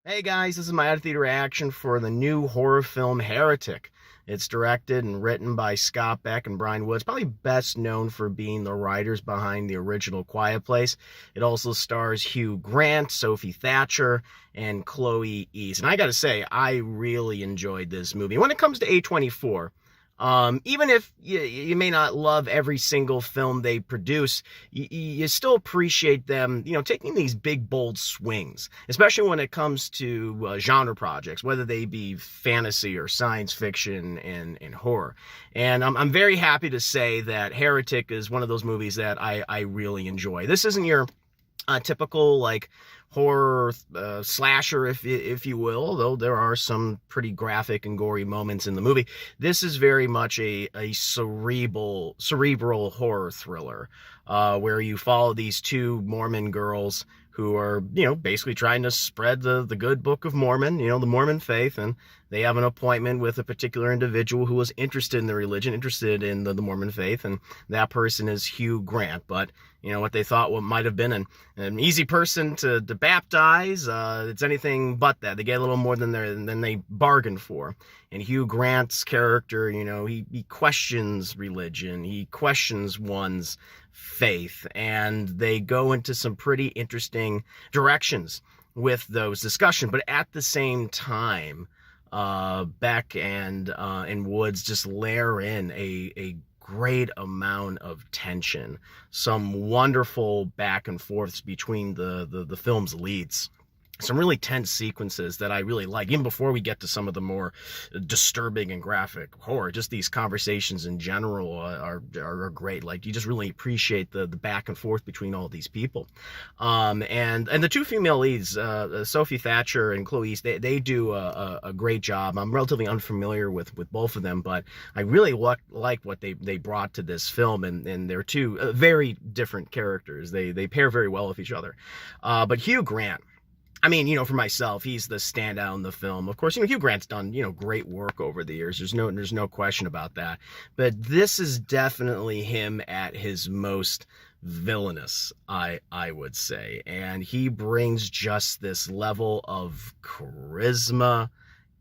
Hey guys, this is my out-of-theater reaction for the new horror film Heretic. It's directed and written by Scott Beck and Brian Woods, probably best known for being the writers behind the original Quiet Place. It also stars Hugh Grant, Sophie Thatcher, and Chloe East. And I gotta say, I really enjoyed this movie. When it comes to A24, even if you may not love every single film they produce, you still appreciate them, taking these big, bold swings, especially when it comes to genre projects, whether they be fantasy or science fiction and horror. And I'm very happy to say that Heretic is one of those movies that I really enjoy. This isn't your typical like horror slasher, if you will, although there are some pretty graphic and gory moments in the movie. This is very much a cerebral horror thriller, where you follow these two Mormon girls who are, basically trying to spread the good Book of Mormon, the Mormon faith, and they have an appointment with a particular individual who is interested in the religion, interested in the Mormon faith, and that person is Hugh Grant. But, what they thought might have been an easy person to baptize, it's anything but that. They get a little more than they bargained for. And Hugh Grant's character, he questions religion, he questions one's faith, and they go into some pretty interesting directions with those discussions. But at the same time, Beck and Woods just layer in a great amount of tension, some wonderful back and forths between the film's leads. Some really tense sequences that I really like, even before we get to some of the more disturbing and graphic horror. Just these conversations in general are great. Like, you just really appreciate the back and forth between all these people. And the two female leads, Sophie Thatcher and Chloe East, they do a great job. I'm relatively unfamiliar with both of them, but I really like what they brought to this film, and they're two very different characters. They pair very well with each other. But Hugh Grant, I mean, for myself, he's the standout in the film. Of course, Hugh Grant's done, great work over the years. There's no question about that. But this is definitely him at his most villainous, I would say. And he brings just this level of charisma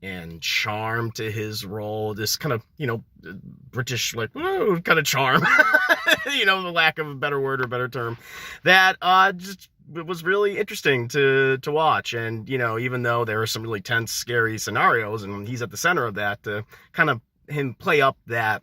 and charm to his role, this kind of, British, like, kind of charm, the lack of a better word or better term, that just it was really interesting to watch. And, even though there are some really tense, scary scenarios, and he's at the center of that, to kind of him play up that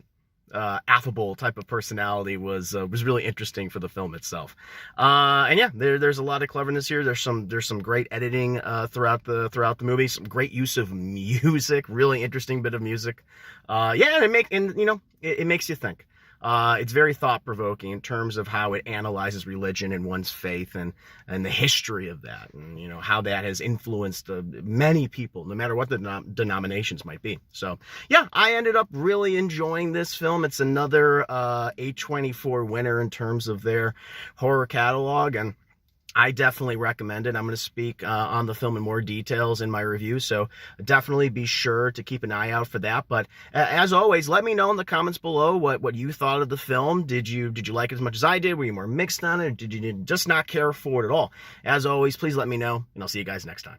affable type of personality was really interesting for the film itself. And yeah, there's a lot of cleverness here. There's some great editing throughout the movie. Some great use of music, really interesting bit of music. Yeah, and it makes you think. It's very thought-provoking in terms of how it analyzes religion and one's faith, and the history of that, and how that has influenced many people, no matter what the denominations might be. So yeah, I ended up really enjoying this film. It's another A24 winner in terms of their horror catalog, and I definitely recommend it. I'm going to speak on the film in more details in my review, so definitely be sure to keep an eye out for that. But as always, let me know in the comments below what you thought of the film. Did you like it as much as I did? Were you more mixed on it? Or did you just not care for it at all? As always, please let me know, and I'll see you guys next time.